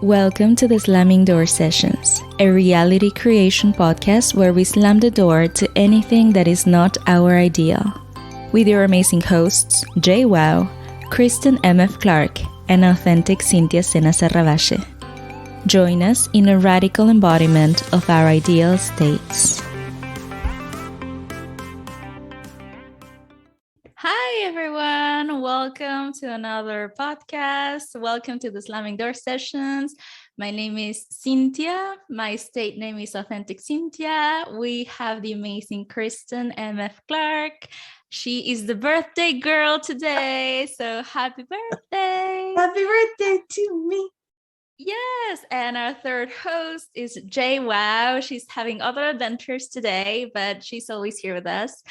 Welcome to the Slamming Door Sessions, a reality creation podcast where we slam the door to anything that is not our ideal. With your amazing hosts, Jay Wow, Kristen M.F. Clark, and authentic Cynthia Sena Serravache. Join us in a radical embodiment of our ideal states. Hi, everyone. Welcome to another podcast. Welcome to the Slamming Door Sessions. My name is Cynthia. My state name is Authentic Cynthia. We have the amazing Kristen M.F. Clark. She is the birthday girl today. So happy birthday. Happy birthday to me. Yes, and our third host is Jay Wow. She's having other adventures today, but she's always here with us.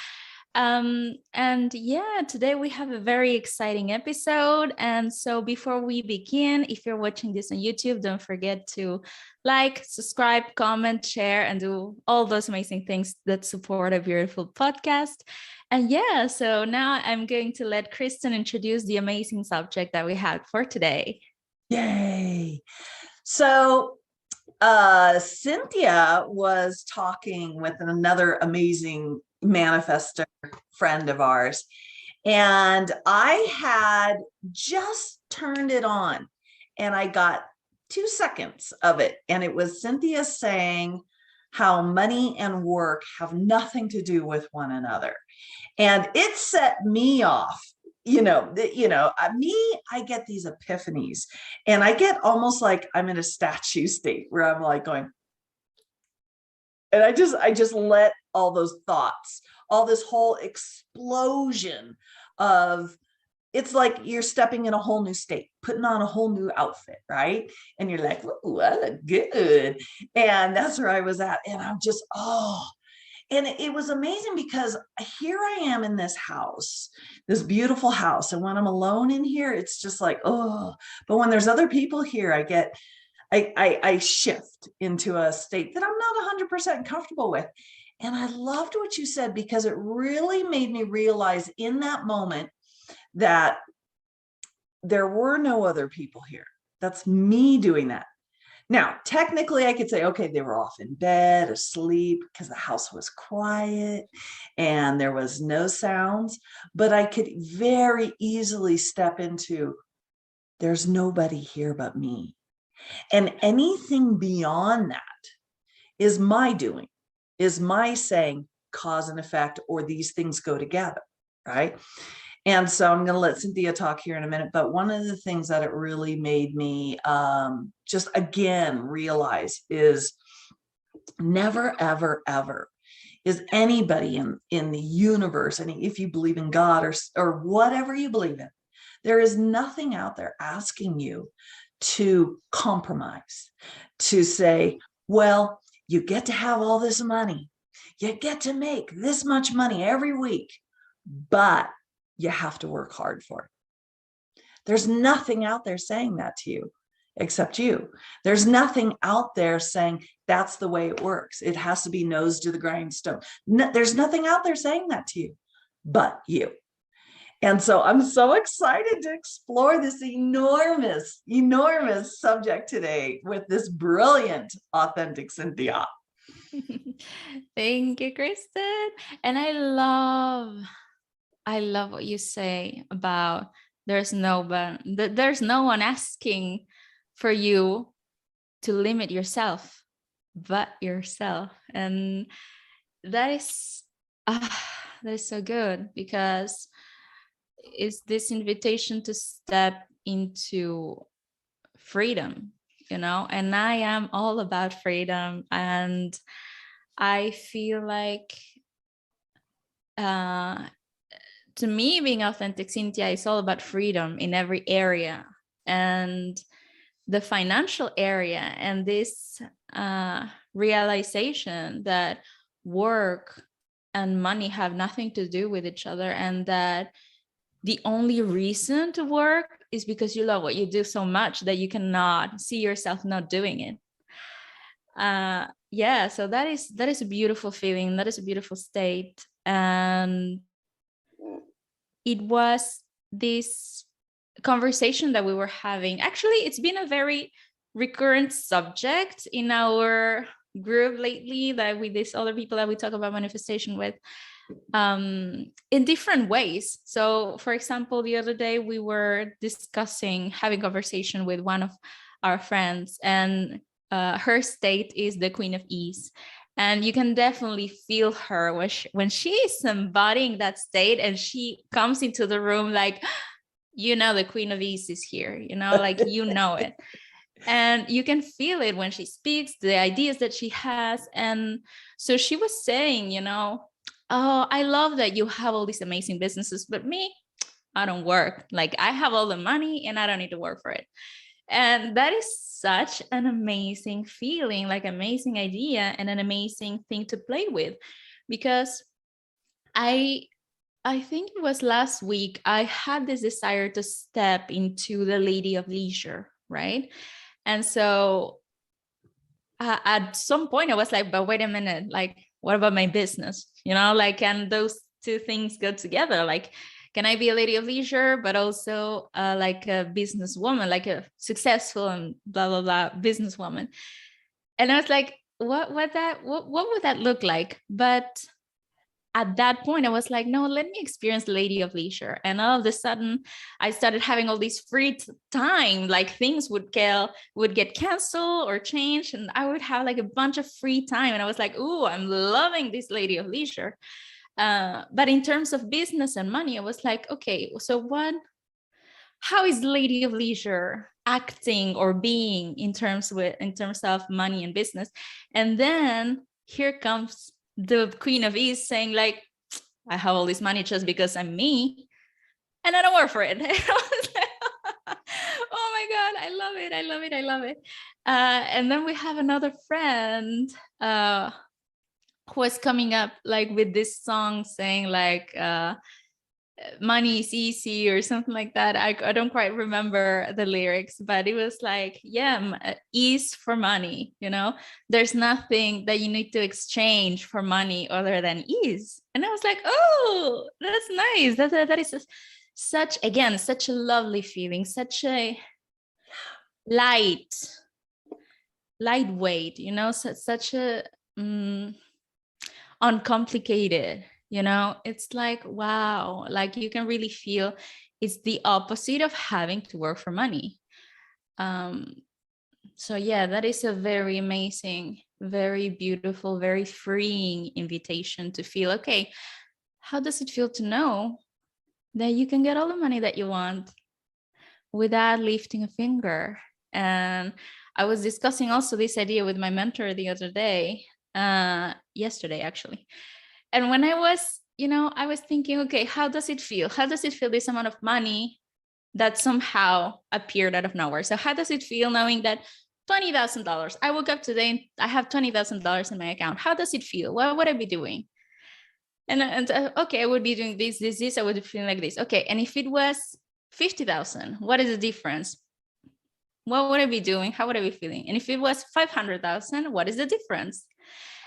Today we have a very exciting episode. And so before we begin, if you're watching this on YouTube, don't forget to like, subscribe, comment, share, and do all those amazing things that support a beautiful podcast. And so now I'm going to let Kristen introduce the amazing subject that we have for today. Yay. So Cynthia was talking with another amazing manifestor friend of ours, and I had just turned it on and I got 2 seconds of it, and it was Cynthia saying how money and work have nothing to do with one another, and it set me off. I get these epiphanies, and I get almost like I'm in a statue state where I'm like going, and I just let all those thoughts, all this whole explosion of, it's like you're stepping in a whole new state, putting on a whole new outfit, right? And you're like, ooh, I look good. And that's where I was at. And I'm just, and it was amazing because here I am in this house, this beautiful house. And when I'm alone in here, it's just like, oh, but when there's other people here, I shift into a state that I'm not 100% comfortable with. And I loved what you said, because it really made me realize in that moment that there were no other people here. That's me doing that. Now, technically, I could say, okay, they were off in bed, asleep, because the house was quiet and there was no sounds. But I could very easily step into, there's nobody here but me. And anything beyond that is my doing, is my saying cause and effect, or these things go together, right? And so I'm going to let Cynthia talk here in a minute. But one of the things that it really made me just again realize is never, ever, ever is anybody in the universe, and if you believe in God or whatever you believe in, there is nothing out there asking you to compromise, to say, well, you get to have all this money, you get to make this much money every week, but you have to work hard for it. There's nothing out there saying that to you except you. There's nothing out there saying that's the way it works. It has to be nose to the grindstone. There's nothing out there saying that to you but you. And so I'm so excited to explore this enormous, enormous subject today with this brilliant, authentic Cynthia. Thank you, Kristen. And I love what you say about there's no one asking for you to limit yourself but yourself. And that is so good, because it's this invitation to step into freedom, and I am all about freedom. And I feel like to me, being authentic Cynthia is all about freedom in every area, and the financial area, and this realization that work and money have nothing to do with each other, and that the only reason to work is because you love what you do so much that you cannot see yourself not doing it. So that is a beautiful feeling. That is a beautiful state. And it was this conversation that we were having. Actually, it's been a very recurrent subject in our group lately, that with these other people that we talk about manifestation with, in different ways. So for example, the other day we were having conversation with one of our friends, and her state is the Queen of Ease. And you can definitely feel her when she is embodying that state, and she comes into the room like, the Queen of Ease is here, like, it. And you can feel it when she speaks, the ideas that she has. And so she was saying, oh, I love that you have all these amazing businesses, but me, I don't work. Like, I have all the money and I don't need to work for it. And that is such an amazing feeling, like amazing idea and an amazing thing to play with. Because I think it was last week, I had this desire to step into the Lady of Leisure, right? And so at some point I was like, but wait a minute, like, what about my business? Like, can those two things go together? Like, can I be a lady of leisure, but also like a businesswoman, like a successful and blah, blah, blah businesswoman? And I was like, what would that look like? But at that point, I was like, no, let me experience Lady of Leisure. And all of a sudden, I started having all this free time, like things would get canceled or changed, and I would have like a bunch of free time. And I was like, ooh, I'm loving this Lady of Leisure. But in terms of business and money, I was like, okay, so how is Lady of Leisure acting or being in terms of money and business? And then here comes the Queen of Ease saying, like, I have all this money just because I'm me, and I don't work for it. And I was like, oh my God, I love it. I love it. I love it. And then we have another friend who was coming up like with this song saying like, money is easy or something like that. I don't quite remember the lyrics, but it was like, ease for money. There's nothing that you need to exchange for money other than ease. And I was like, oh, that's nice. That is such a lovely feeling, such a lightweight, such a uncomplicated. It's like, wow, like you can really feel it's the opposite of having to work for money. So yeah, that is a very amazing, very beautiful, very freeing invitation to feel, okay, how does it feel to know that you can get all the money that you want without lifting a finger? And I was discussing also this idea with my mentor the other day, yesterday actually. And when I was thinking, okay, how does it feel? How does it feel, this amount of money that somehow appeared out of nowhere? So how does it feel knowing that $20,000, I woke up today and I have $20,000 in my account? How does it feel? What would I be doing? And okay, I would be doing this, I would be feeling like this. Okay, and if it was 50,000, what is the difference? What would I be doing? How would I be feeling? And if it was 500,000, what is the difference?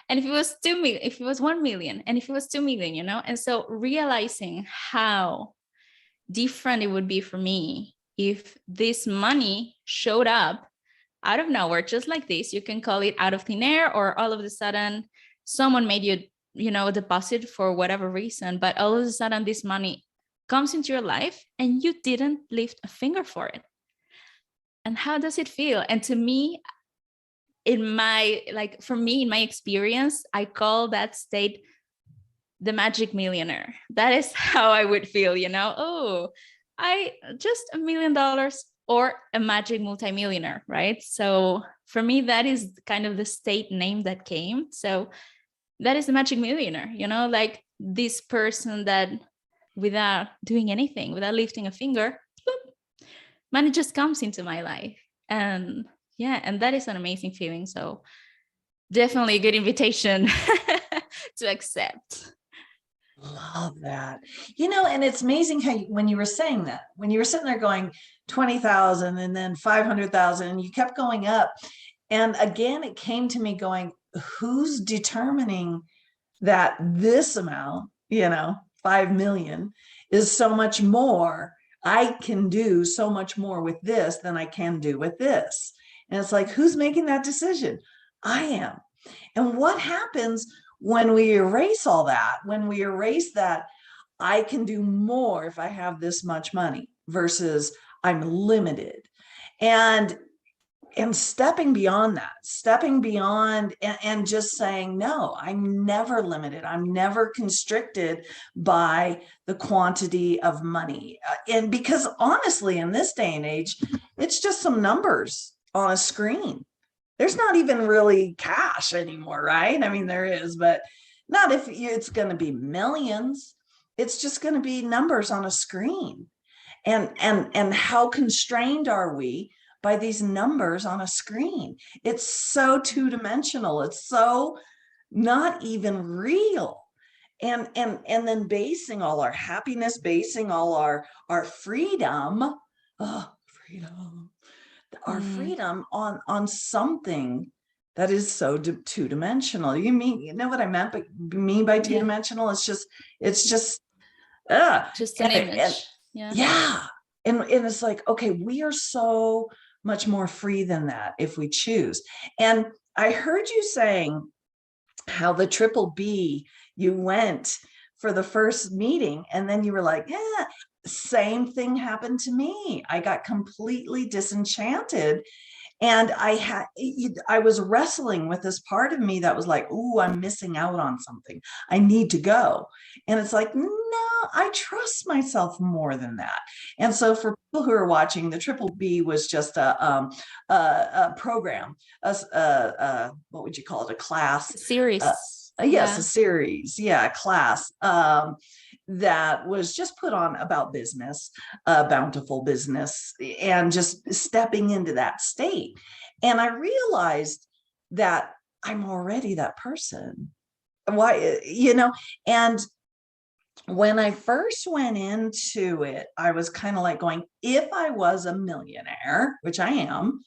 And if it was 2 million, if it was 1 million, and if it was 2 million, and so realizing how different it would be for me if this money showed up out of nowhere, just like this. You can call it out of thin air, or all of a sudden someone made you, a deposit for whatever reason, but all of a sudden this money comes into your life and you didn't lift a finger for it. And how does it feel? And to me, in my experience, I call that state the magic millionaire. That is how I would feel, oh, I just $1 million or a magic multimillionaire, right? So for me, that is kind of the state name that came. So that is the magic millionaire, like this person that without doing anything, without lifting a finger, boop, money just comes into my life. And yeah, and that is an amazing feeling. So definitely a good invitation to accept. Love that. And it's amazing how when you were saying that, when you were sitting there going 20,000 and then 500,000, and you kept going up. And again, it came to me going, who's determining that this amount, 5 million is so much more? I can do so much more with this than I can do with this. And it's like, who's making that decision? I am. And what happens when we erase all that, when we erase that I can do more if I have this much money versus I'm limited. And stepping beyond that, stepping beyond and just saying, no, I'm never limited. I'm never constricted by the quantity of money. And because honestly, in this day and age, it's just some numbers on a screen. There's not even really cash anymore, right? I mean, there is, but not if it's going to be millions. It's just going to be numbers on a screen. And how constrained are we by these numbers on a screen? It's so two-dimensional. It's so not even real. And then basing all our happiness, basing all our freedom, freedom, our freedom on something that is so two-dimensional. You know what I meant, but mean by two-dimensional? It's just an image. Yeah. And it's like, okay, we are so much more free than that if we choose. And I heard you saying how the Triple B, you went for the first meeting and then you were like, yeah, same thing happened to me. I got completely disenchanted. And I was wrestling with this part of me that was like, ooh, I'm missing out on something. I need to go. And it's like, no, I trust myself more than that. And so for people who are watching, the Triple B was just a program, what would you call it? A class? Series. Yes, a series. Yeah, a class that was just put on about business, bountiful business, and just stepping into that state. And I realized that I'm already that person. Why, and when I first went into it, I was kind of like going, if I was a millionaire, which I am,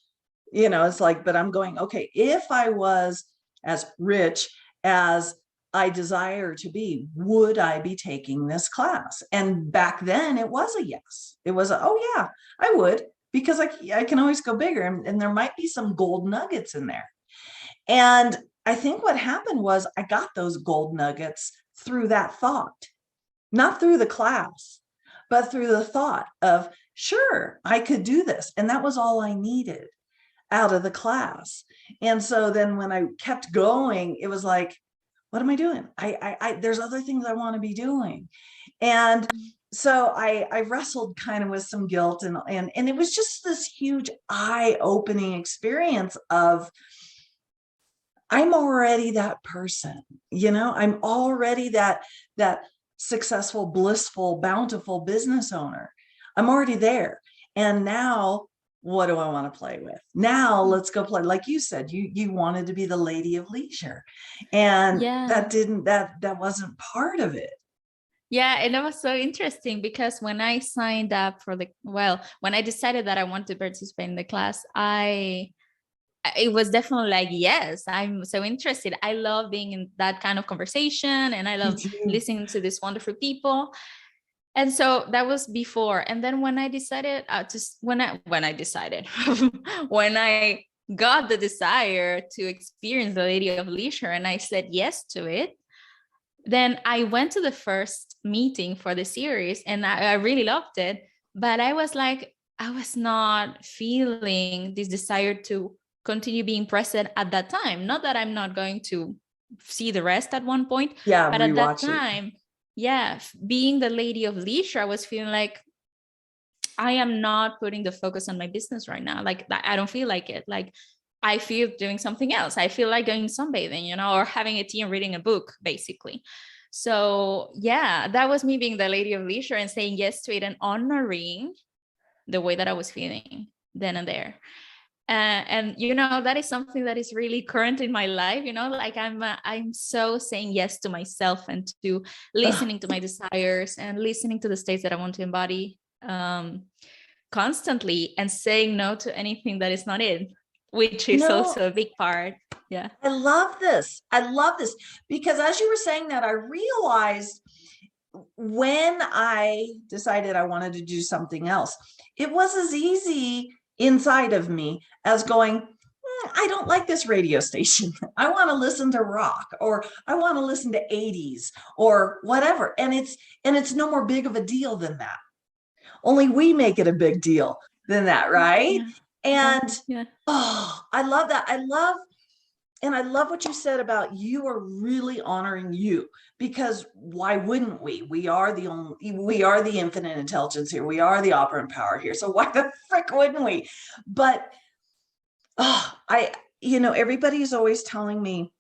it's like, but I'm going, okay, if I was as rich as I desire to be, would I be taking this class? And back then it was a yes. It was oh yeah, I would, because I can always go bigger, and there might be some gold nuggets in there. And I think what happened was I got those gold nuggets through that thought, not through the class, but through the thought of, sure, I could do this. And that was all I needed out of the class. And so then when I kept going, it was like, what am I doing? There's other things I want to be doing. And so I wrestled kind of with some guilt, and it was just this huge eye-opening experience of, I'm already that person, I'm already that successful, blissful, bountiful business owner. I'm already there. And now what do I want to play with? Now let's go play. Like you said, you wanted to be the lady of leisure, and that wasn't part of it. Yeah. And that was so interesting, because when I signed up for when I decided that I wanted to participate in the class, it was definitely like, yes, I'm so interested. I love being in that kind of conversation, and I love listening to these wonderful people. And so that was before. And then when I decided when I got the desire to experience the Lady of Leisure and I said yes to it, then I went to the first meeting for the series and I really loved it. But I was like, I was not feeling this desire to continue being present at that time. Not that I'm not going to see the rest at one point, but at that time, being the Lady of Leisure, I was feeling like I am not putting the focus on my business right now. Like, I don't feel like it. Like, I feel doing something else. I feel like going sunbathing, or having a tea and reading a book, basically. So yeah, that was me being the Lady of Leisure and saying yes to it and honoring the way that I was feeling then and there. And that is something that is really current in my life. Like I'm so saying yes to myself and to listening to my desires and listening to the states that I want to embody constantly, and saying no to anything that is not it, which is also a big part. Yeah, I love this because as you were saying that, I realized when I decided I wanted to do something else, it was as easy inside of me as going, I don't like this radio station. I want to listen to rock, or I want to listen to 80s or whatever. And it's no more big of a deal than that. Only we make it a big deal than that, right? Yeah. And Yeah. oh, I love that. I love what you said about you are really honoring you, because why wouldn't we? We are the infinite intelligence here. We are the operant power here. So why the frick wouldn't we? But everybody's always telling me,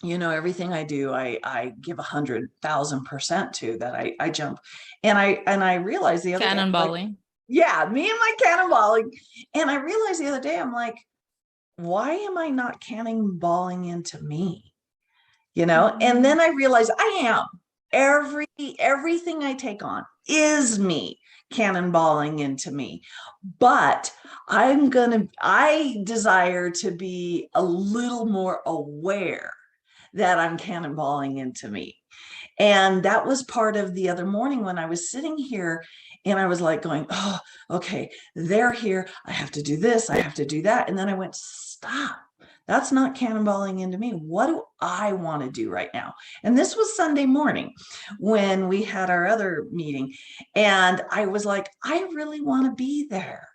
everything I do, I give 100,000% to that. I jump. And I realized the other day, Cannonballing. yeah, me and my cannonballing. And I realized the other day, I'm like, why am I not cannonballing into me? And then I realized I am. Everything I take on is me cannonballing into me. But I desire to be a little more aware that I'm cannonballing into me. And that was part of the other morning when I was sitting here and I was like going, oh, okay, they're here. I have to do this. I have to do that. And then I went, stop. That's not cannonballing into me. What do I want to do right now? And this was Sunday morning when we had our other meeting. And I was like, I really want to be there.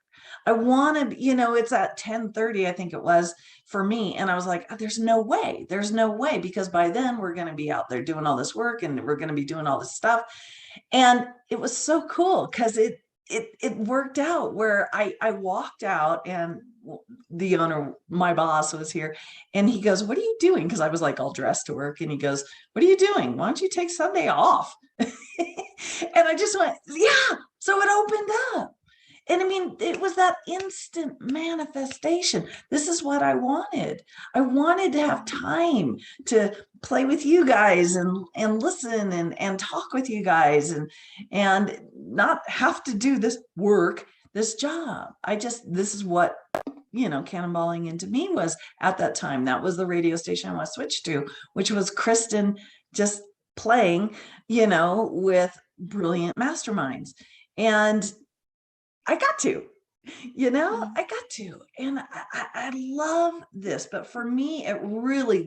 I want to, it's at 10:30, I think it was for me. And I was like, there's no way, because by then we're going to be out there doing all this work and we're going to be doing all this stuff. And it was so cool because it worked out where I walked out and the owner, my boss, was here, and he goes, what are you doing? Because I was like all dressed to work, and he goes, what are you doing? Why don't you take Sunday off? And I just went, yeah. So it opened up. And I mean, it was that instant manifestation. This is what I wanted. I wanted to have time to play with you guys and listen and talk with you guys and not have to do this work, this job. This is what, cannonballing into me was at that time. That was the radio station I was switched to, which was Kristen just playing, with brilliant masterminds. And I got to, and I love this, but for me,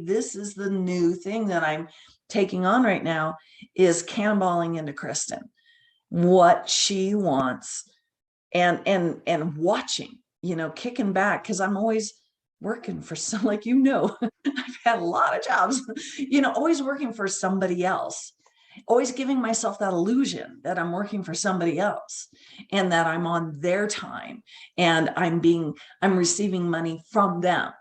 this is the new thing that I'm taking on right now is cannonballing into Kristen, what she wants and watching, kicking back. Cause I'm always working for some, like, I've had a lot of jobs, always working for somebody else. Always giving myself that illusion that I'm working for somebody else and that I'm on their time and I'm receiving money from them.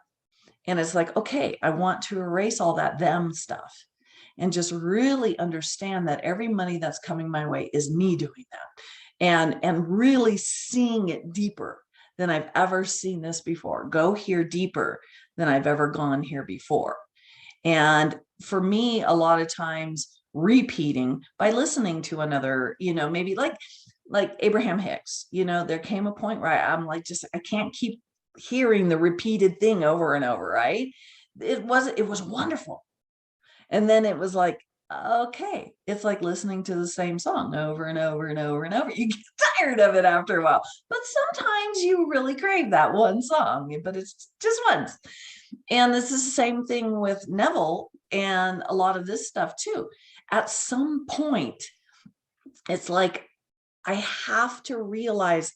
And it's like, okay, I want to erase all that them stuff and just really understand that every money that's coming my way is me doing that and really seeing it deeper than I've ever seen this before. Go here deeper than I've ever gone here before. And for me, a lot of times, repeating by listening to another, maybe like Abraham Hicks, there came a point where I'm like, I can't keep hearing the repeated thing over and over, right? It was wonderful. And then it was like, okay, it's like listening to the same song over and over and over and over. You get tired of it after a while, but sometimes you really crave that one song, but it's just once. And this is the same thing with Neville and a lot of this stuff too. At some point, it's like, I have to realize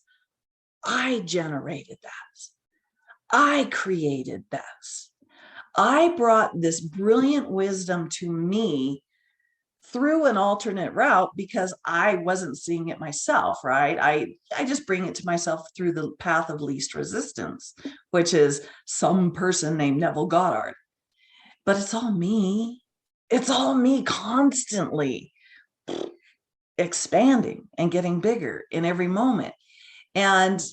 I generated that. I created that. I brought this brilliant wisdom to me through an alternate route because I wasn't seeing it myself, right? I just bring it to myself through the path of least resistance, which is some person named Neville Goddard. But it's all me. It's all me constantly expanding and getting bigger in every moment. And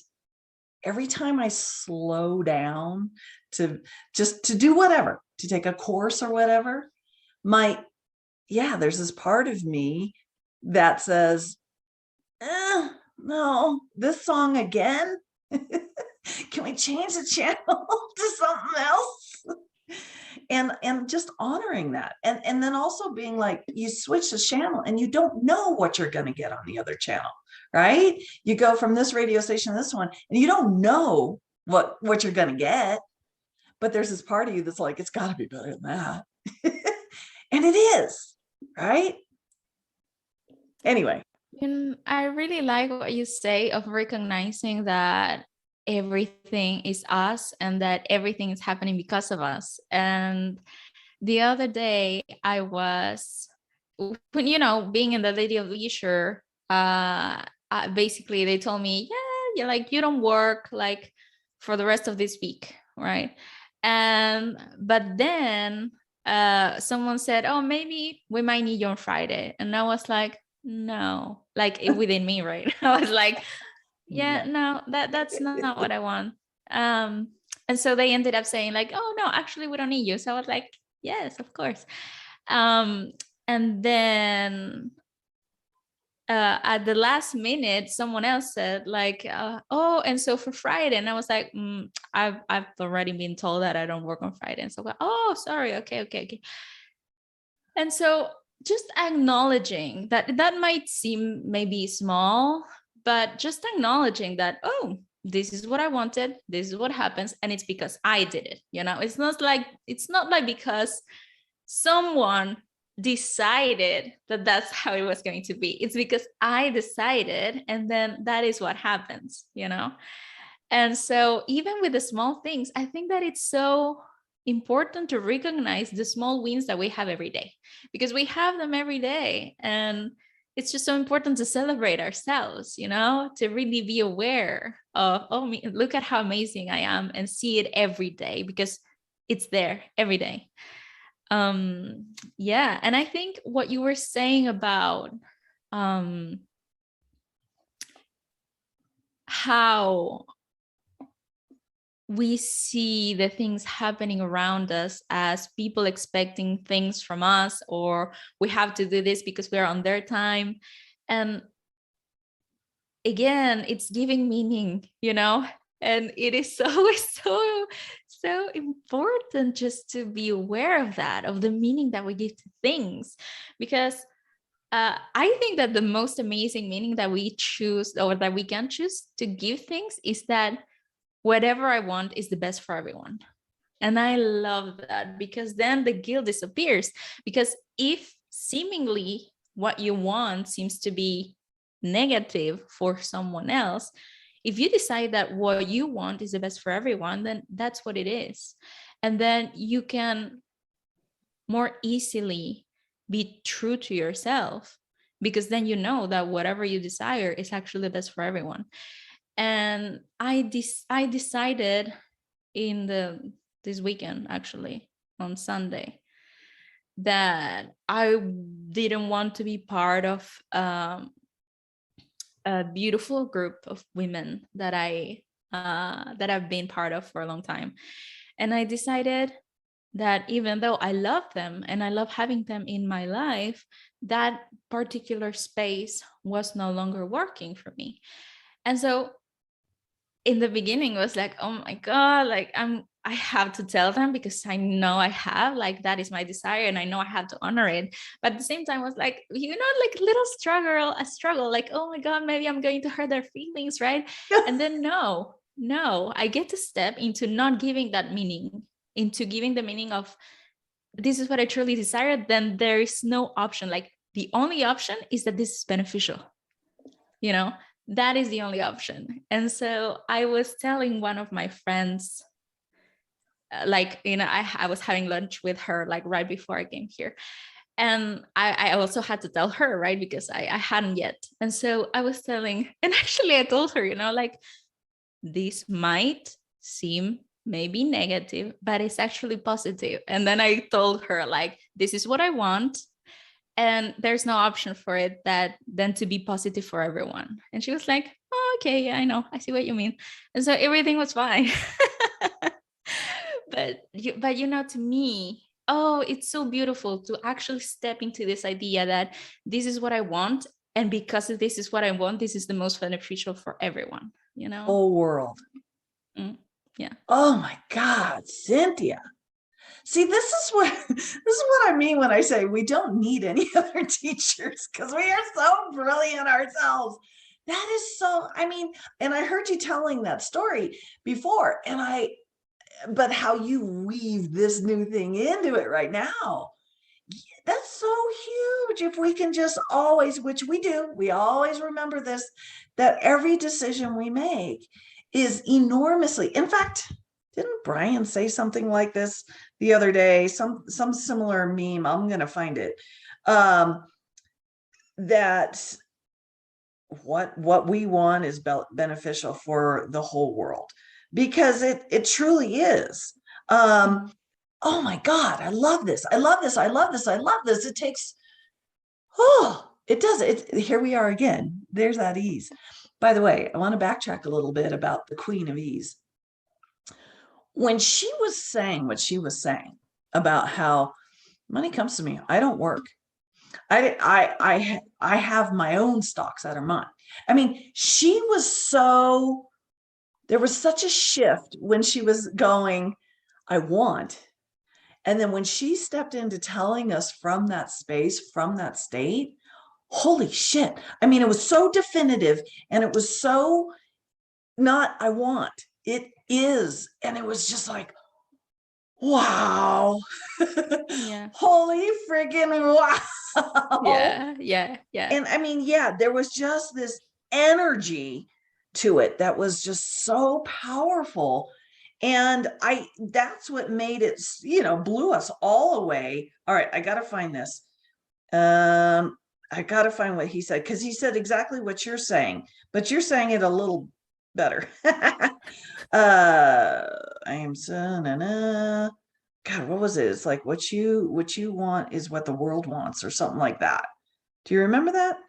every time I slow down to do whatever, to take a course or whatever, there's this part of me that says, no, this song again? Can we change the channel to something else? And just honoring that. And then also being like, you switch the channel and you don't know what you're going to get on the other channel, right? You go from this radio station to this one, and you don't know what you're going to get, but there's this part of you that's like, it's got to be better than that. And it is, right? Anyway. And I really like what you say of recognizing that everything is us and that everything is happening because of us. And the other day I was, being in the Lady of Leisure, basically they told me, yeah, like you don't work like for the rest of this week, right? But then someone said, oh, maybe we might need you on Friday. And I was like, no, like within me, right? I was like, yeah, no, that's not what I want. And so they ended up saying like, oh no, actually we don't need you. So I was like, yes, of course. And then at the last minute, someone else said like, oh, and so for Friday, and I was like, I've already been told that I don't work on Friday. And so like, oh, sorry, okay. And so just acknowledging that might seem maybe small, but just acknowledging that, oh, this is what I wanted, this is what happens, and it's because I did it. It's not like because someone decided that that's how it was going to be. It's because I decided, and then that is what happens. And so even with the small things, I think that it's so important to recognize the small wins that we have every day, because we have them every day, and it's just so important to celebrate ourselves, to really be aware of, oh, look at how amazing I am, and see it every day, because it's there every day. Yeah. And I think what you were saying about how we see the things happening around us as people expecting things from us, or we have to do this because we're on their time. And again, it's giving meaning, and it is so important just to be aware of that, of the meaning that we give to things. Because I think that the most amazing meaning that we choose, or that we can choose to give things, is that whatever I want is the best for everyone. And I love that, because then the guilt disappears. Because if seemingly what you want seems to be negative for someone else, if you decide that what you want is the best for everyone, then that's what it is. And then you can more easily be true to yourself, because then you know that whatever you desire is actually the best for everyone. And I decided this weekend, actually on Sunday, that I didn't want to be part of a beautiful group of women that I've been part of for a long time. And I decided that even though I love them and I love having them in my life, that particular space was no longer working for me. And so in the beginning, it was like, oh my God, like I have to tell them, because I know I have, like, that is my desire, and I know I have to honor it. But at the same time, I was like, like a struggle, like, oh my God, maybe I'm going to hurt their feelings, right? And then no, I get to step into not giving that meaning, into giving the meaning of, this is what I truly desire. Then there is no option. Like, the only option is that this is beneficial, that is the only option. And so I was telling one of my friends, I was having lunch with her, like right before I came here. And I also had to tell her, right? Because I hadn't yet. And so I was telling, and actually I told her, like, this might seem maybe negative, but it's actually positive. And then I told her, like, this is what I want, and there's no option for it than to be positive for everyone. And she was like, oh, okay, yeah, I know, I see what you mean. And so everything was fine. but to me, oh, it's so beautiful to actually step into this idea that this is what I want, and because this is what I want, this is the most beneficial for everyone, Whole world. Yeah. Oh my God, Cynthia. See, this is what I mean when I say we don't need any other teachers, because we are so brilliant ourselves. that is so, I mean, and I heard you telling that story before, but how you weave this new thing into it right now. That's so huge. If we can just always, which we do, we always remember this, that every decision we make is enormously, in fact, didn't Brian say something like this the other day? Some similar meme. I'm gonna find it. That what we want is beneficial for the whole world, because it truly is. Oh my God, I love this. I love this. I love this. I love this. It takes, oh, it does. Here we are again. There's that ease. By the way, I want to backtrack a little bit about the Queen of Ease. When she was saying what she was saying about how money comes to me, I don't work. I have my own stocks that are mine. I mean, she was so, there was such a shift when she was going, I want. And then when she stepped into telling us from that space, from that state, holy shit. I mean, it was so definitive, and it was so not, I want, it is. And it was just like, wow. Yeah. Holy friggin' wow. Yeah. Yeah. Yeah. And I mean, yeah, there was just this energy to it that was just so powerful. And that's what made it, blew us all away. All right, I got to find this. I got to find what he said, because he said exactly what you're saying, but you're saying it a little better. I am so, God, what was it? It's like, what you want is what the world wants, or something like that. Do you remember that?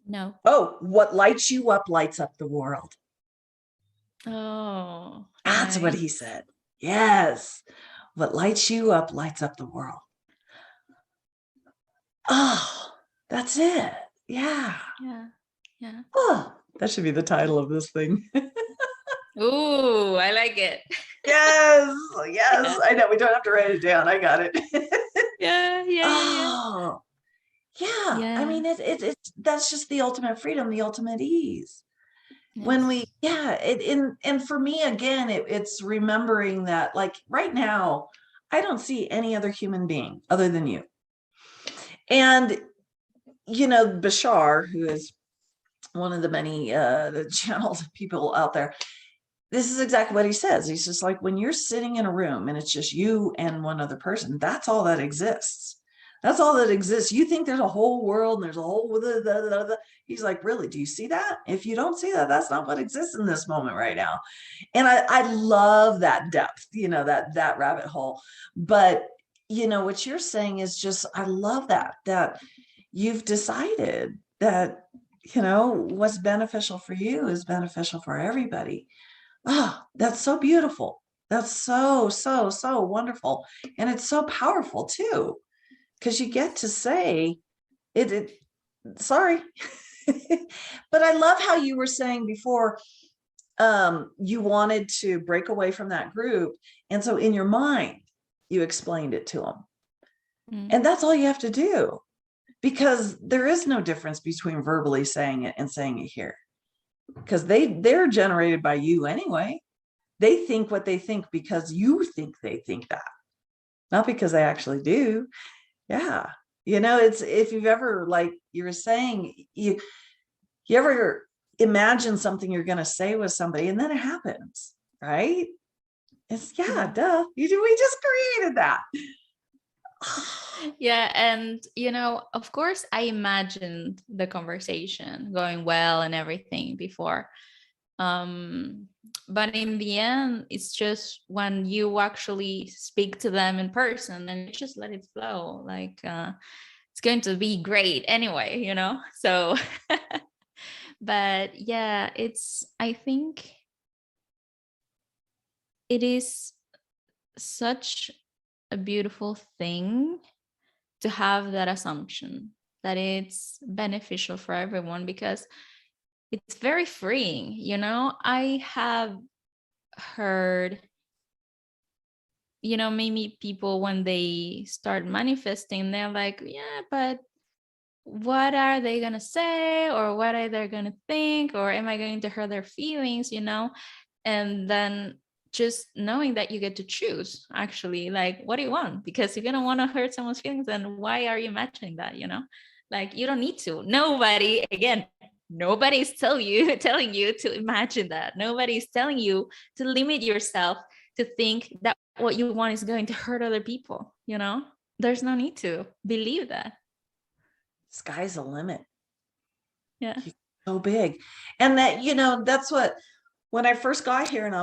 No. Oh, what lights you up lights up the world. Oh, That's what nice. he said. Yes. What lights you up lights up the world. Oh, that's it. Yeah. Yeah. Yeah. Oh, that should be the title of this thing. Ooh, I like it. Yes. Yes. Yeah. I know. We don't have to write it down. I got it. Yeah. Yeah. Yeah. Yeah. Oh, yeah. I Yeah. mean, it's that's just the ultimate freedom, the ultimate ease. When we, Yes. yeah, and for me, again, it's remembering that, like, right now, I don't see any other human being other than you. And Bashar, who is one of the many channeled people out there, this is exactly what he says. He's just like, when you're sitting in a room and it's just you and one other person, that's all that exists. That's all that exists. You think there's a whole world and there's a whole, he's like, really, do you see that? If you don't see that, that's not what exists in this moment right now. And I love that depth, that rabbit hole. But what you're saying is just, I love that you've decided that what's beneficial for you is beneficial for everybody. Oh, that's so beautiful. That's so, so, so wonderful. And it's so powerful too, because you get to say it sorry. But I love how you were saying before, you wanted to break away from that group. And so in your mind, you explained it to them. Mm. And that's all you have to do, because there is no difference between verbally saying it and saying it here, because they're generated by you anyway. They think what they think because you think they think that, not because they actually do. Yeah. It's, if you've ever, like you were saying, you ever imagine something you're going to say with somebody and then it happens, right? It's, yeah, Yeah. duh. We just created that. Yeah. And, of course, I imagined the conversation going well and everything before. But in the end, it's just when you actually speak to them in person and you just let it flow. Like, it's going to be great anyway, So, but yeah, I think it is such a beautiful thing to have that assumption that it's beneficial for everyone, because it's very freeing. I have heard, maybe people, when they start manifesting, they're like, yeah, but what are they going to say, or what are they going to think, or am I going to hurt their feelings, and then just knowing that you get to choose, actually, like, what do you want? Because if you don't want to hurt someone's feelings, then why are you imagining that? Like, you don't need to. Nobody's telling you to imagine that. Nobody's telling you to limit yourself to think that what you want is going to hurt other people. There's no need to believe that. Sky's the limit. Yeah. So big. And that, that's what, when I first got here and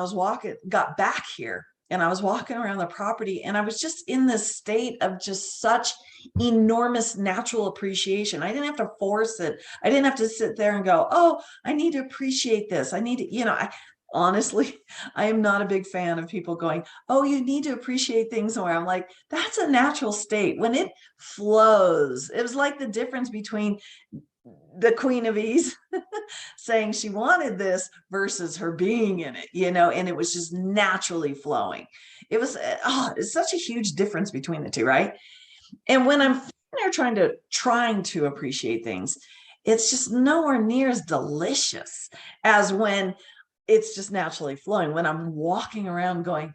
got back here and I was walking around the property, and I was just in this state of just such enormous natural appreciation. I didn't have to force it. I didn't have to sit there and go, oh, I need to appreciate this. I need to, honestly, I am not a big fan of people going, oh, you need to appreciate things more. I'm like, that's a natural state. When it flows, it was like the difference between the Queen of Ease saying she wanted this versus her being in it, and it was just naturally flowing. It was, it's such a huge difference between the two, right? And when I'm there trying to appreciate things, it's just nowhere near as delicious as when it's just naturally flowing. When I'm walking around going,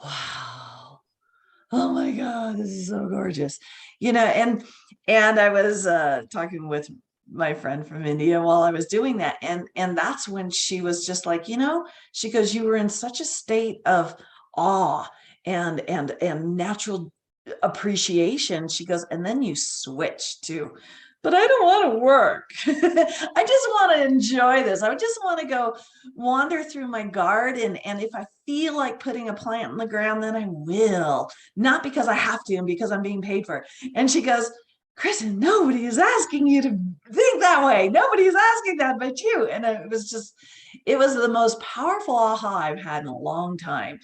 wow, oh my God, this is so gorgeous, and I was talking with my friend from India while I was doing that. And that's when she was just like, she goes, you were in such a state of awe and natural appreciation. She goes, and then you switch to, but I don't want to work. I just want to enjoy this. I just want to go wander through my garden. And if I feel like putting a plant in the ground, then I will. Not because I have to and because I'm being paid for it. And she goes, Kristen, nobody is asking you to think that way. Nobody is asking that but you. And it was the most powerful aha I've had in a long time.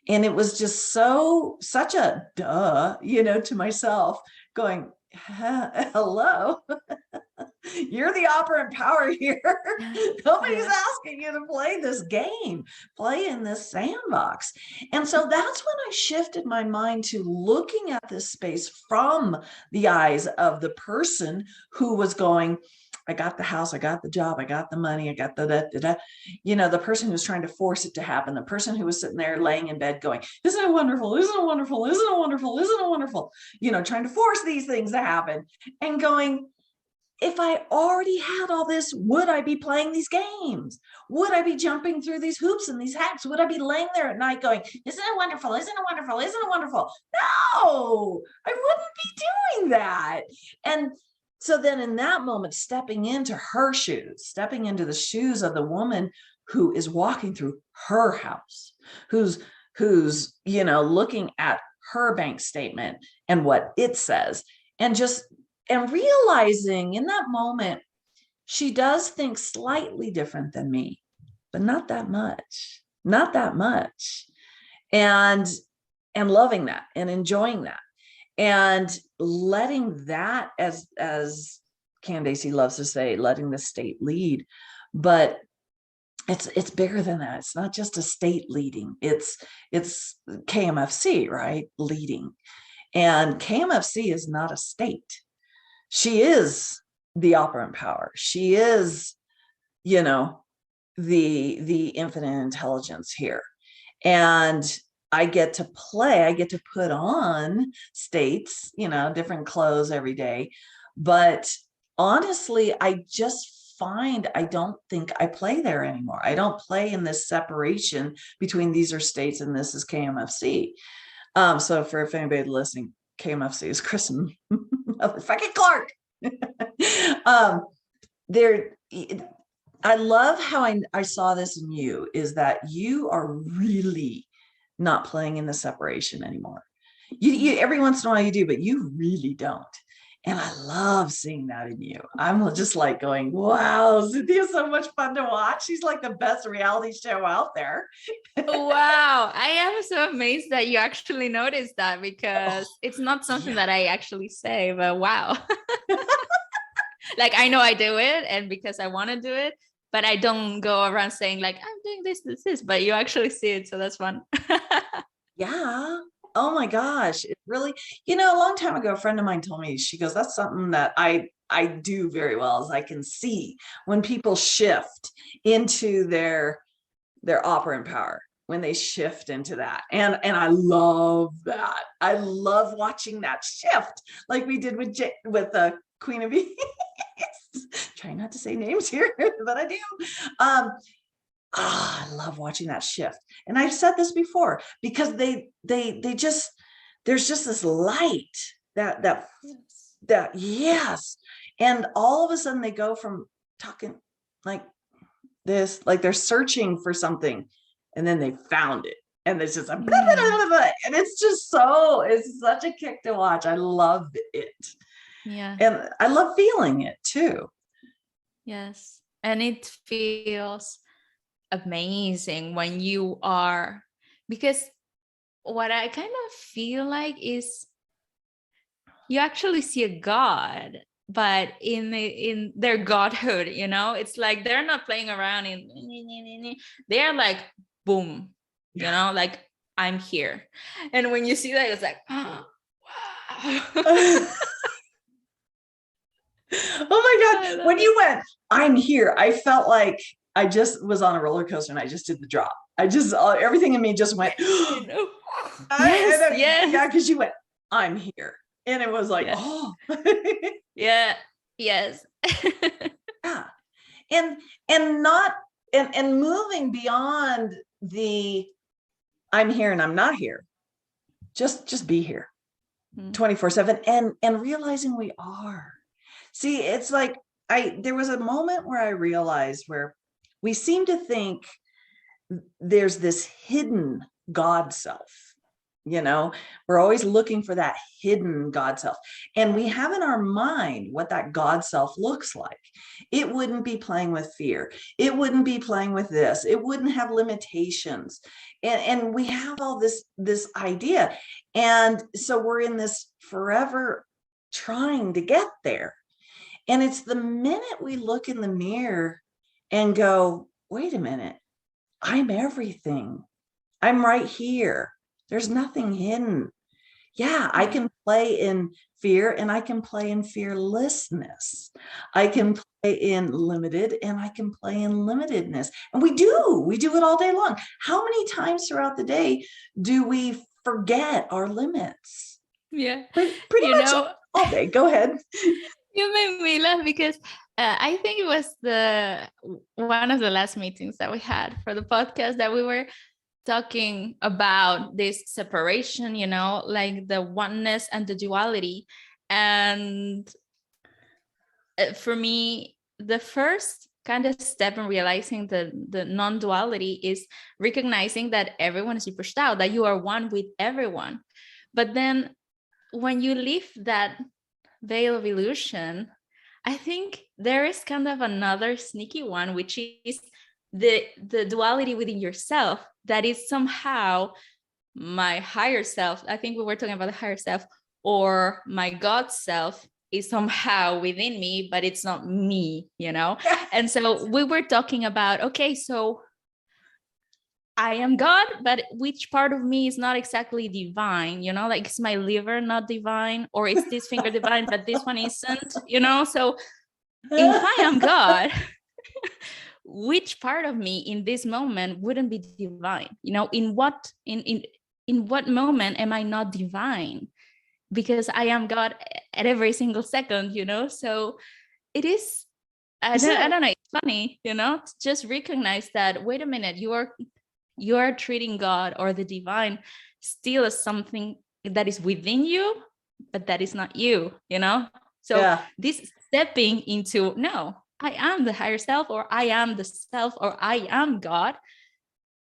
And it was just such a duh, to myself, going, hello, you're the operant power here. Nobody's asking you to play this game, play in this sandbox. And so that's when I shifted my mind to looking at this space from the eyes of the person who was going, I got the house, I got the job, I got the money, I got the person who's trying to force it to happen, the person who was sitting there laying in bed going, isn't it wonderful? Isn't it wonderful? Isn't it wonderful? Isn't it wonderful? Trying to force these things to happen and going, if I already had all this, would I be playing these games? Would I be jumping through these hoops and these hacks? Would I be laying there at night going, isn't it wonderful? Isn't it wonderful? Isn't it wonderful? No, I wouldn't be doing that. And so then in that moment, stepping into her shoes, stepping into the shoes of the woman who is walking through her house, who's looking at her bank statement and what it says, and realizing in that moment, she does think slightly different than me, but not that much, and loving that and enjoying that. And letting that, as Candace loves to say, letting the state lead, but it's bigger than that. It's not just a state leading. It's KMFC, right? Leading. And KMFC is not a state. She is the operant power. She is, the infinite intelligence here. And I get to put on states, different clothes every day. But honestly, I don't think I play there anymore. I don't play in this separation between these are states and this is KMFC. So if anybody listening, KMFC is Kristen motherfucking Clark. I love how I saw this in you, is that you are really not playing in the separation anymore. You every once in a while you do, but you really don't. And I love seeing that in you. I'm just like going, wow, Cynthia's so much fun to watch. She's like the best reality show out there. Wow. I am so amazed that you actually noticed that, because it's not something that I actually say, but wow. Like, I know I do it, and because I want to do it, but I don't go around saying like, I'm doing this, but you actually see it. So that's fun. Yeah. Oh my gosh. It really, a long time ago, a friend of mine told me, she goes, that's something that I I do very well is I can see when people shift into their operant power, when they shift into that. And I love that. I love watching that shift, like we did with Queen of Bees. Try not to say names here, but I do. I love watching that shift. And I've said this before, because they just, there's just this light that yes. And all of a sudden they go from talking like this, like they're searching for something, and then they found it. And it's just a blah, blah, blah, blah, blah. And it's just it's such a kick to watch. I love it. Yeah. And I love feeling it too. Yes. And it feels amazing when you are, because what I kind of feel like is you actually see a God, but in their godhood, it's like they're not playing around they're like, boom, like, I'm here. And when you see that, it's like, oh, wow. Oh my God. When you went, I'm here, I felt like I just was on a roller coaster and I just did the drop. Everything in me just went, yes. Yeah, because you went, I'm here. And it was like, yes. Oh. Yeah. Yes. Yeah. And not, and moving beyond the I'm here and I'm not here. Just be here 24/7 and realizing we are. See, it's like there was a moment where I realized where we seem to think there's this hidden God self. We're always looking for that hidden God self. And we have in our mind what that God self looks like. It wouldn't be playing with fear. It wouldn't be playing with this. It wouldn't have limitations. And we have all this idea. And so we're in this forever trying to get there. And it's the minute we look in the mirror and go, wait a minute, I'm everything. I'm right here. There's nothing hidden. Yeah, I can play in fear and I can play in fearlessness. I can play in limited and I can play in limitedness. And we do it all day long. How many times throughout the day do we forget our limits? Yeah. Pretty much all day. Go ahead. You made me laugh because I think it was one of the last meetings that we had for the podcast that we were talking about this separation, like the oneness and the duality. And for me, the first kind of step in realizing the non-duality is recognizing that everyone is pushed out, that you are one with everyone. But then when you lift that veil of illusion, I think there is kind of another sneaky one, which is the duality within yourself, that is somehow my higher self. I think we were talking about the higher self, or my God self is somehow within me, but it's not me, And so we were talking about, okay, so I am God, but which part of me is not exactly divine, like, is my liver not divine, or is this finger divine, but this one isn't, So if I am God, which part of me in this moment wouldn't be divine? In what moment am I not divine? Because I am God at every single second, So it is, I don't know, it's funny, to just recognize that, wait a minute, you are treating God or the divine still as something that is within you, but that is not you, So this stepping into, no, I am the higher self, or I am the self, or I am God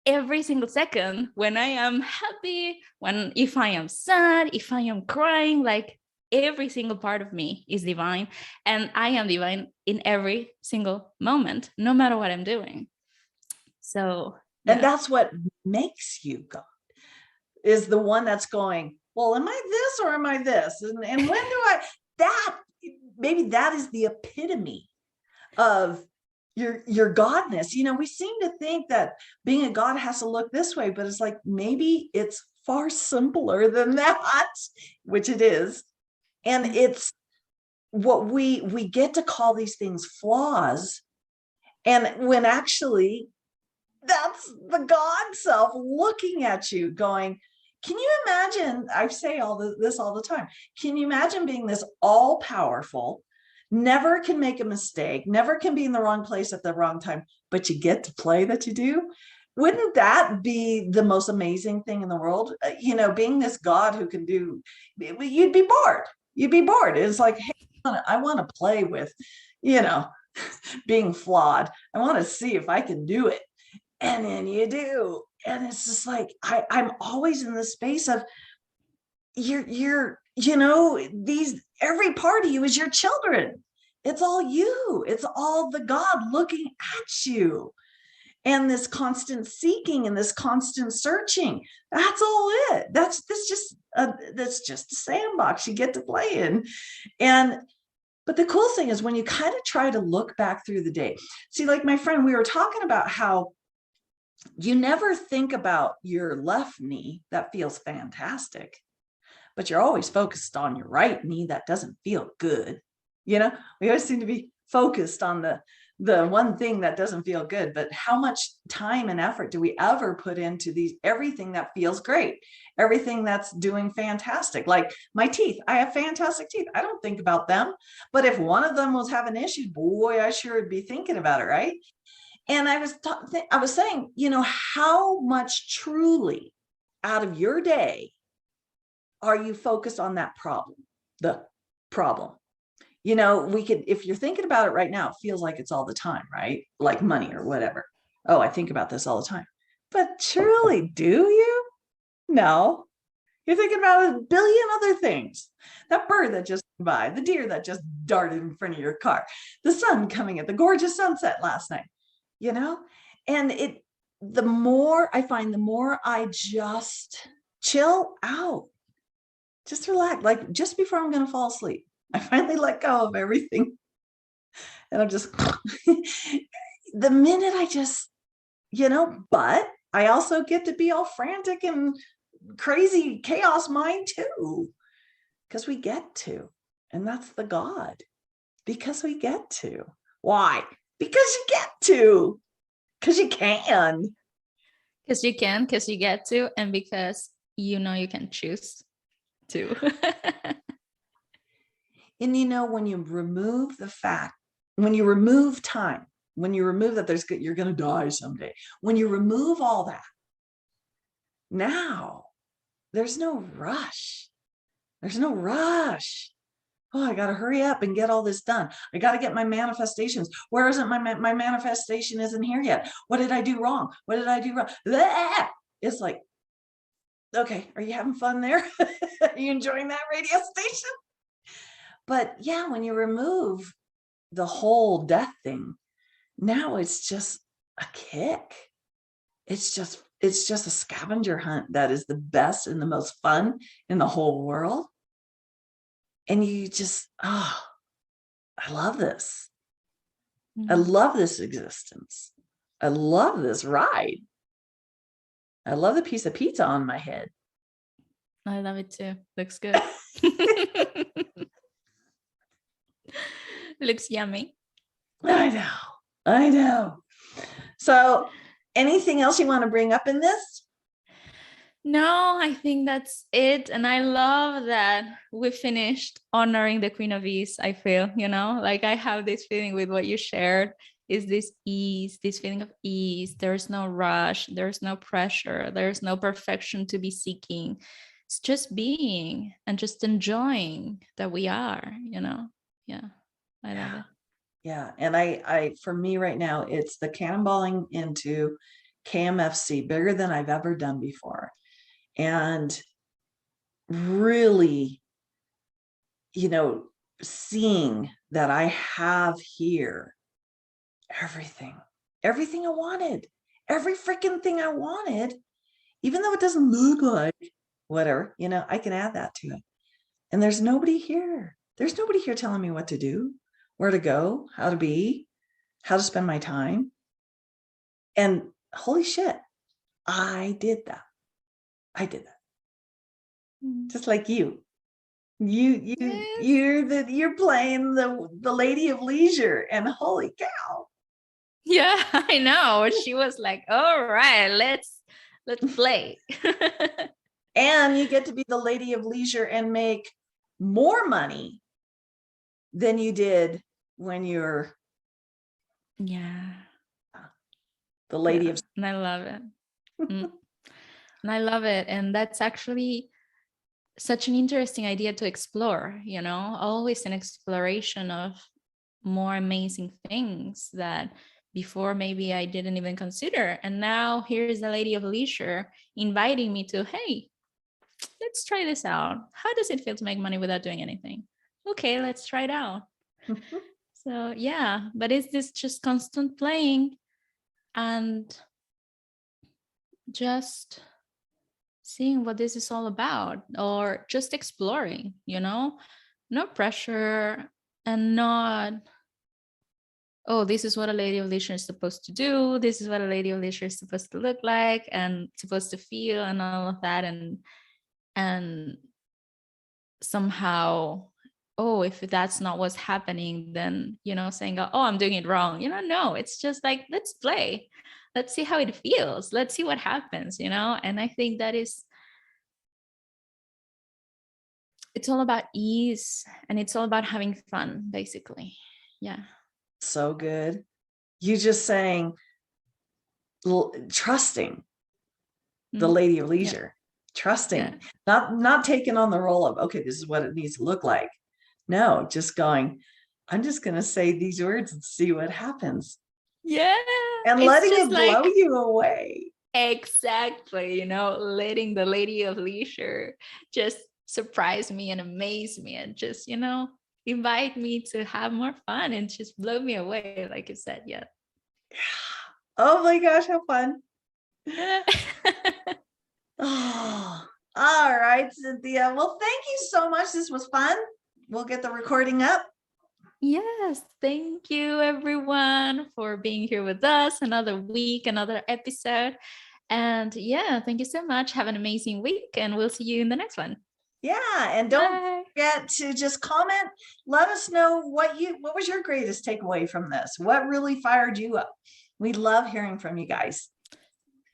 every single second, when I am happy, if I am sad, if I am crying, like every single part of me is divine, and I am divine in every single moment, no matter what I'm doing. So, and that's what makes you God, is the one that's going, well, am I this or am I this? And when do maybe that is the epitome of your godness. We seem to think that being a God has to look this way, but it's like, maybe it's far simpler than that, which it is. And it's what we get to call these things flaws, and when actually that's the God self looking at you going, can you imagine? I say this all the time. Can you imagine being this all powerful, never can make a mistake, never can be in the wrong place at the wrong time, but you get to play that you do? Wouldn't that be the most amazing thing in the world? Being this God who can do, you'd be bored. You'd be bored. It's like, hey, I want to play with, being flawed. I want to see if I can do it. And then you do. And it's just like, I'm always in the space of every part of you is your children. It's all you. It's all the God looking at you. And this constant seeking and this constant searching, that's all it. That's just a sandbox you get to play in. But the cool thing is when you kind of try to look back through the day, see, like my friend, we were talking about how you never think about your left knee that feels fantastic, but you're always focused on your right knee that doesn't feel good. We always seem to be focused on the one thing that doesn't feel good, but how much time and effort do we ever put into everything that feels great, everything that's doing fantastic? Like my teeth, I have fantastic teeth. I don't think about them, but if one of them was having issues, boy, I sure would be thinking about it. Right. And I was saying, how much truly out of your day are you focused on that problem, the problem? If you're thinking about it right now, it feels like it's all the time, right? Like money or whatever. Oh, I think about this all the time. But truly, do you? No. You're thinking about a billion other things. That bird that just came by, the deer that just darted in front of your car, the sun coming at the gorgeous sunset last night, and the more I just chill out, just relax, like just before I'm going to fall asleep, I finally let go of everything. And I'm just, the minute I just, but I also get to be all frantic and crazy chaos mind too, because we get to, and that's the God, because we get to. Why? Because you get to, because you can. Because you can, because you get to, and because you can choose to. And when you remove when you remove time, when you remove that you're going to die someday, when you remove all that, now there's no rush. There's no rush. Oh, I got to hurry up and get all this done. I got to get my manifestations. Where isn't my manifestation isn't here yet? What did I do wrong? What did I do wrong? Blah! It's like, okay, are you having fun there? Are you enjoying that radio station? But yeah, when you remove the whole death thing, now it's just a kick. It's just a scavenger hunt that is the best and the most fun in the whole world. And you just, I love this. I love this existence. I love this ride. I love the piece of pizza on my head. I love it too. Looks good. Looks yummy. I know. So anything else you want to bring up in this? No, I think that's it. And I love that we finished honoring the Queen of Ease. I feel, like I have this feeling with what you shared is this ease, this feeling of ease. There's no rush. There's no pressure. There's no perfection to be seeking. It's just being and just enjoying that we are, Yeah, I love it. Yeah. And I, for me right now, it's the cannonballing into KMFC, bigger than I've ever done before. And really, seeing that I have here everything I wanted, every freaking thing I wanted, even though it doesn't look like whatever, I can add that to it. And there's nobody here. There's nobody here telling me what to do, where to go, how to be, how to spend my time. And holy shit, I did that. Just like you. Yes. You're playing the lady of leisure, and holy cow. Yeah, I know. She was like, all right, let's play. And you get to be the lady of leisure and make more money than you did when you're Yeah. the lady Yeah. of And I love it. Mm. And I love it. And that's actually such an interesting idea to explore, always an exploration of more amazing things that before maybe I didn't even consider. And now here's the lady of leisure inviting me to, hey, let's try this out. How does it feel to make money without doing anything? Okay, let's try it out. So yeah, but it's this just constant playing and just seeing what this is all about, or just exploring, no pressure, and not, oh, this is what a lady of leisure is supposed to do, this is what a lady of leisure is supposed to look like and supposed to feel, and all of that. And somehow, oh, if that's not what's happening, then saying, oh, I'm doing it wrong. No, it's just like, let's play, let's see how it feels, let's see what happens. And I think that is, it's all about ease, and it's all about having fun, basically. Yeah. So good. You just saying trusting the lady of leisure. Trusting, not taking on the role of, okay, this is what it needs to look like. No, just going, I'm just going to say these words and see what happens. Yeah. And letting it blow you away. Exactly. Letting the lady of leisure just surprise me and amaze me, and just, invite me to have more fun and just blow me away, like you said. Yeah. Oh my gosh, how fun. Yeah. Oh, all right, Cynthia. Well, thank you so much. This was fun. We'll get the recording up. Yes, thank you everyone for being here with us. Another week, another episode. And yeah, thank you so much. Have an amazing week, and we'll see you in the next one. Yeah, and don't forget to just comment. Let us know what was your greatest takeaway from this? What really fired you up? We love hearing from you guys.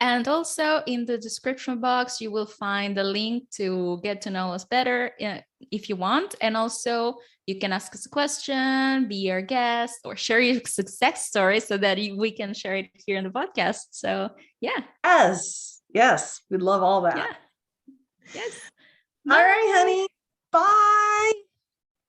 And also in the description box, you will find the link to get to know us better if you want. And also you can ask us a question, be our guest, or share your success story so that we can share it here in the podcast. So yeah. Yes. We'd love all that. Yeah. Yes. All right, honey. Bye.